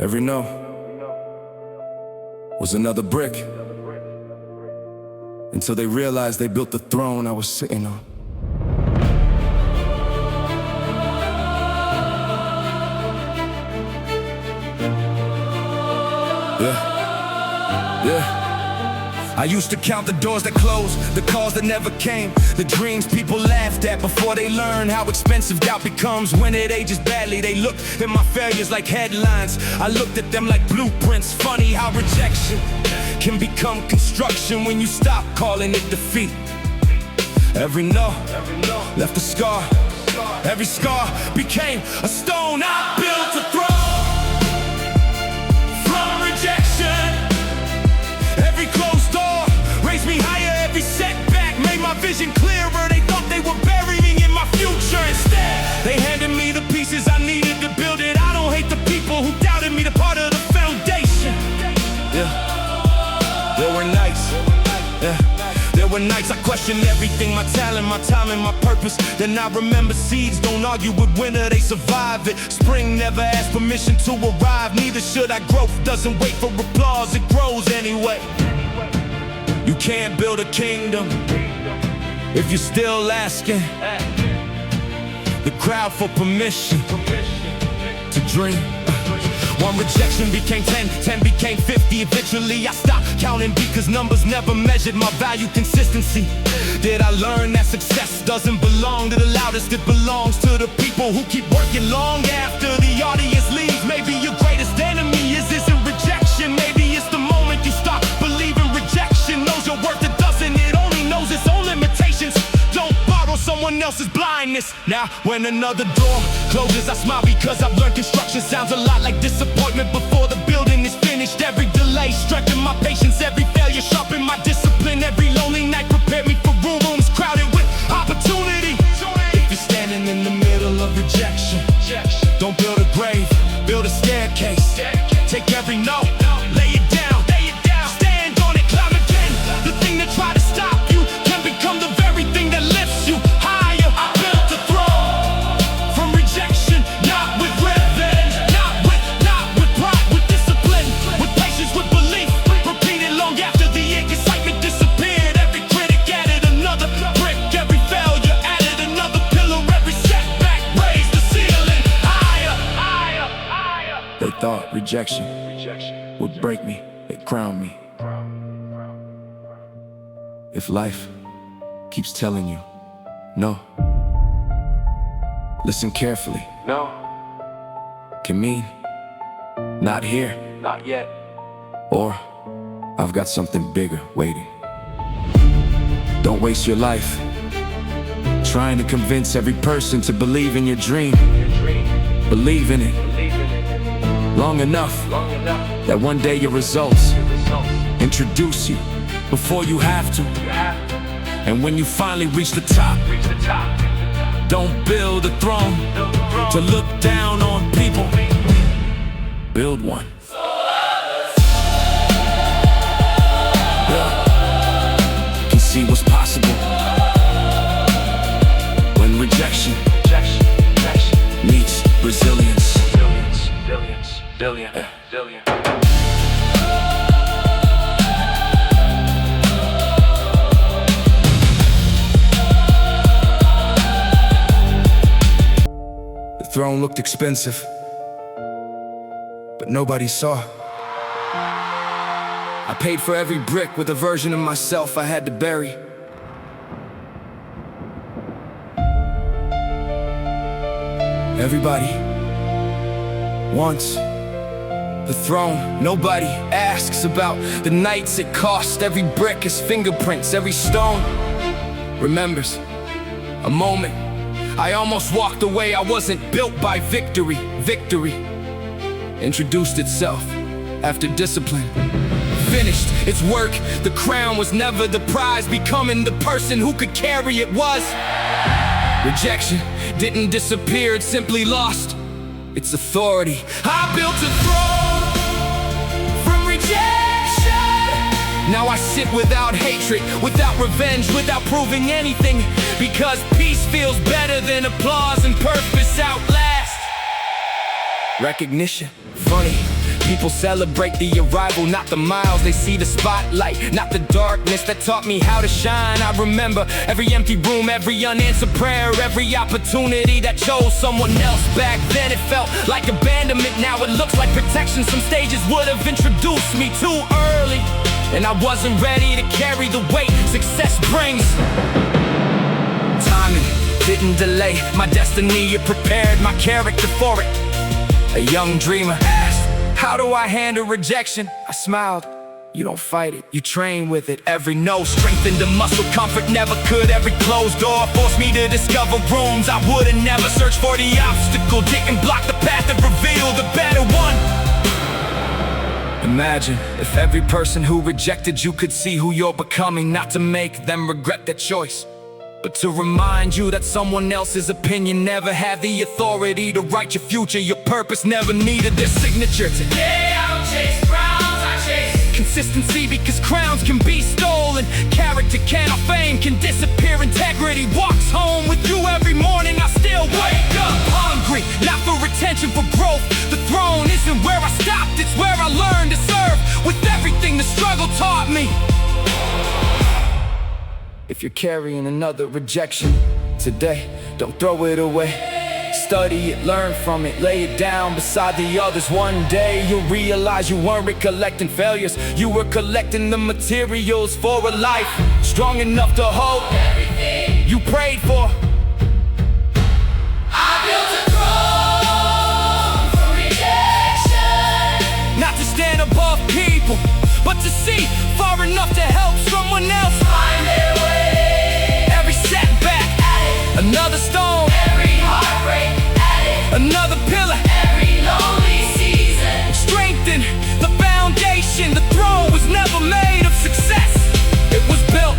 Every no was another brick, until they realized they built the throne I was sitting on. Yeah. I used to count the doors that closed, the calls that never came, the dreams people laughed at before they learned how expensive doubt becomes. When it ages badly, they look at my failures like headlines. I looked at them like blueprints. Funny how rejection can become construction when you stop calling it defeat. Every no left a scar. Every scar became a stone. I built a throne from rejection. Every closed door raised me higher. Every setback made my vision clearer. They thought they were burying in my future. Instead, they handed me the pieces I needed to build it. I don't hate the people who doubted me, the part of the foundation. Yeah, there were nights. Yeah, there were nights I questioned everything, my talent, my time, and my purpose. Then I remember seeds don't argue with winter, they survive it. Spring never asked permission to arrive, neither should I. Growth doesn't wait for applause, it grows anyway. You can't build a kingdom if you're still asking the crowd for permission to dream. One rejection became 10, 10 became 50. Eventually I stopped counting because numbers never measured my value. Consistency. Did I learn that success doesn't belong to the loudest? It belongs to the people who keep working long after the audience leaves. Maybe your greatest enemy isn't rejection. Maybe it's the moment you stop believing rejection knows your worth. It doesn't, it only knows its own limitations. Don't borrow someone else's blindness. Now when another door closes, I smile because I've learned construction sounds a lot like disappointment before the building is finished. Every delay strengthened my patience, every failure sharpened my discipline. Every lonely night prepared me for rooms crowded with opportunity. If you're standing in the middle of rejection, don't build a grave, build a staircase. Take every no, lay it down, stand on it, climb again. The thing that tried to stop you can become the very thing that lifts you higher. I built a throne from rejection, not with revenge, not with pride, with discipline, with patience, with belief. Repeated long after the excitement disappeared. Every critic added another brick, every failure added another pillar. Every setback raised the ceiling higher. They thought rejection would break me, it crowned me. If life keeps telling you no, listen carefully. No can mean not here, not yet, or I've got something bigger waiting. Don't waste your life trying to convince every person to believe in your dream. Believe in it long enough that one day your results introduce you before you have to. And when you finally reach the top, don't build a throne to look down on people. Build one. Yeah. You can see what's possible when rejection meets resilience. Billion. The throne looked expensive, but nobody saw. I paid for every brick with a version of myself I had to bury. Everybody wants the throne. Nobody asks about the nights it cost. Every brick is fingerprints, every stone remembers a moment I almost walked away. I wasn't built by victory. Victory introduced itself after discipline finished its work. The crown was never the prize. Becoming the person who could carry it was. Rejection didn't disappear, it simply lost its authority. I built a throne from rejection. Now I sit without hatred, without revenge, without proving anything, because peace feels better than applause and purpose outlast recognition. Funny People celebrate the arrival, not the miles. They see the spotlight, not the darkness that taught me how to shine. I remember every empty room, every unanswered prayer, every opportunity that chose someone else. Back then it felt like abandonment, now it looks like protection. Some stages would have introduced me too early, and I wasn't ready to carry the weight success brings. Timing didn't delay my destiny, it prepared my character for it. A young dreamer asked, how do I handle rejection? I smiled, you don't fight it, you train with it. Every no strengthened the muscle, comfort never could. Every closed door forced me to discover rooms I would've never searched for. The obstacle didn't block the path that revealed the better one. Imagine if every person who rejected you could see who you're becoming, not to make them regret their choice, but to remind you that someone else's opinion never had the authority to write your future. Your purpose never needed their signature. Today I don't chase crowns, I chase consistency, because crowns can be stolen. Character cannot, fame can disappear. Integrity walks home with you every morning. I still wake up hungry, not for attention, for growth. The throne isn't where I stopped, it's where I learned to serve with everything the struggle taught me. If you're carrying another rejection today, don't throw it away. Study it, learn from it, lay it down beside the others. One day you'll realize you weren't collecting failures, you were collecting the materials for a life strong enough to hold everything you prayed for. I built a throne from rejection, not to stand above people, but to see far enough to help someone else find their way. Every setback added another stone, every heartbreak added another pillar, every lonely season strengthened the foundation. The throne was never made of success, it was built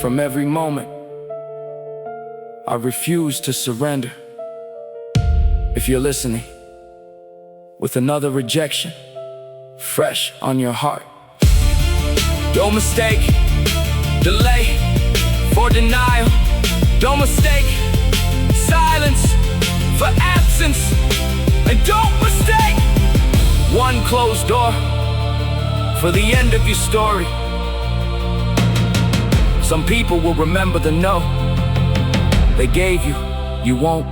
from every moment I refused to surrender. If you're listening, with another rejection fresh on your heart, don't mistake delay for denial. Don't mistake silence for absence. And don't mistake one closed door for the end of your story. Some people will remember the no they gave you, you won't.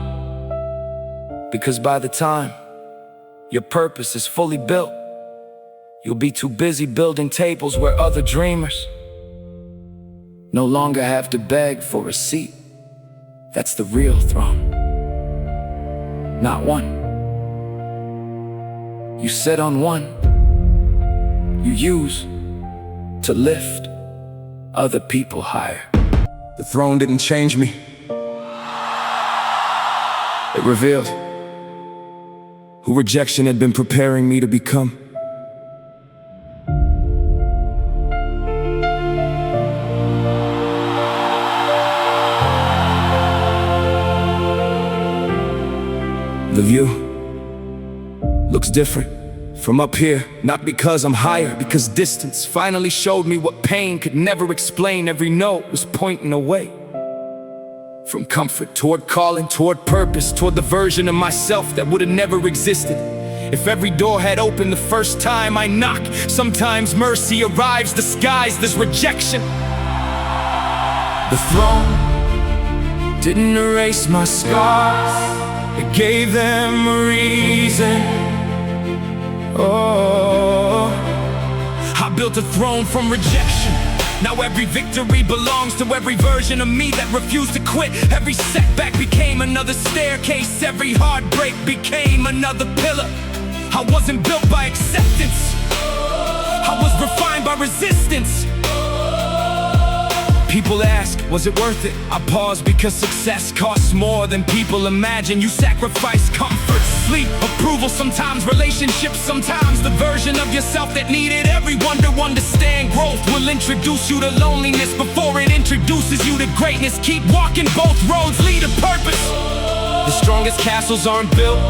Because by the time your purpose is fully built, you'll be too busy building tables where other dreamers no longer have to beg for a seat. That's the real throne, not one. You sit on one you use to lift other people higher. The throne didn't change me, it revealed who rejection had been preparing me to become. The view looks different from up here, not because I'm higher, because distance finally showed me what pain could never explain. Every note was pointing away from comfort toward calling, toward purpose, toward the version of myself that would have never existed if every door had opened the first time I knock. Sometimes mercy arrives disguised as rejection. The throne didn't erase my scars, it gave them a reason. Oh, I built a throne from rejection. Now every victory belongs to every version of me that refused to quit. Every setback became another staircase, every heartbreak became another pillar. I wasn't built by acceptance, I was refined by resistance. People ask, was it worth it? I pause because success costs more than people imagine. You sacrifice comfort, sleep, approval, sometimes relationships, sometimes the version of yourself that needed everyone to understand. Growth will introduce you to loneliness before it introduces you to greatness. Keep walking, both roads lead to purpose. The strongest castles aren't built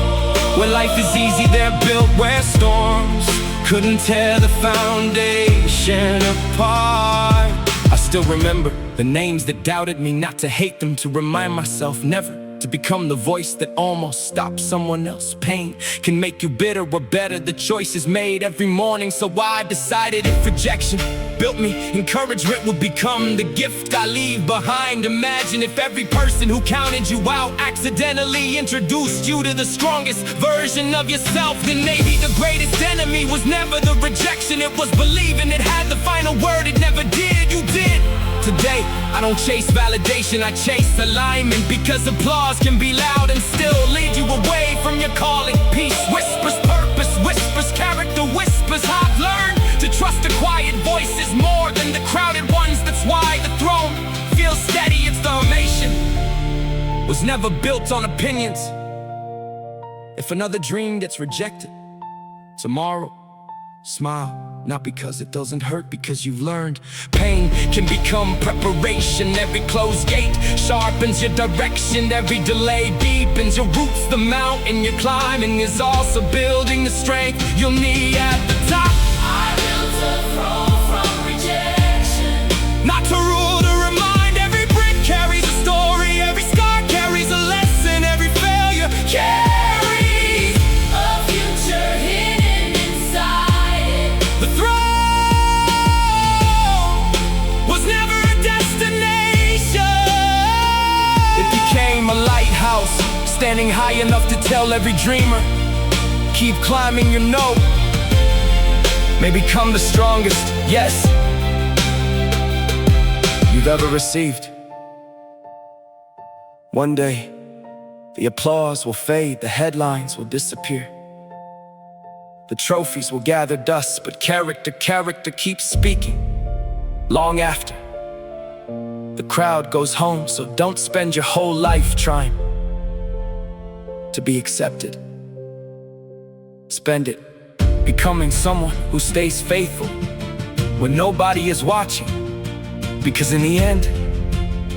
where life is easy, they're built where storms couldn't tear the foundation apart. I still remember the names that doubted me, not to hate them, to remind myself never to become the voice that almost stops someone else's pain. Can make you bitter or better, the choice is made every morning. So I've decided if rejection built me, encouragement will become the gift I leave behind. Imagine if every person who counted you out accidentally introduced you to the strongest version of yourself. Then maybe the greatest enemy was never the rejection, it was believing it had the final word. It never did, you did. Today, I don't chase validation, I chase alignment, because applause can be loud and still lead you away from your calling. Peace whispers, purpose whispers, character whispers. I've learned to trust the quiet voices more than the crowded ones. That's why the throne feels steady. Its foundation was never built on opinions. If another dream gets rejected tomorrow, smile. Not because it doesn't hurt, because you've learned. Pain can become preparation. Every closed gate sharpens your direction. Every delay deepens your roots. The mountain you're climbing is also building the strength you'll need at the top. I built a throne from rejection. Not to rule, to remind. Every brick carries a story. Every scar carries a lesson. Every failure carries a future hidden inside it. The throne was never a destination. It became a lighthouse, standing high enough to tell every dreamer, keep climbing, you know, may become the strongest, yes, you've ever received. One day, the applause will fade, the headlines will disappear. The trophies will gather dust, but character keeps speaking. Long after the crowd goes home, so don't spend your whole life trying to be accepted. Spend it becoming someone who stays faithful when nobody is watching. Because in the end,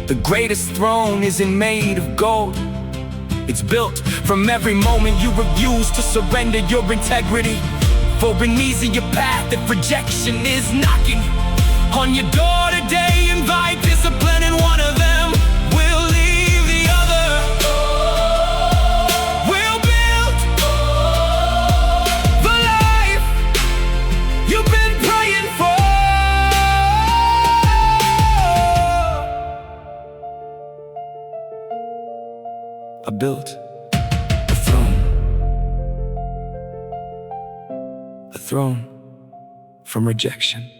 the greatest throne isn't made of gold. It's built from every moment you refuse to surrender your integrity for an easier path. If rejection is knocking on your door today, invite discipline, and one of them will leave the other. We'll build the life you've been praying for. I built a throne from rejection.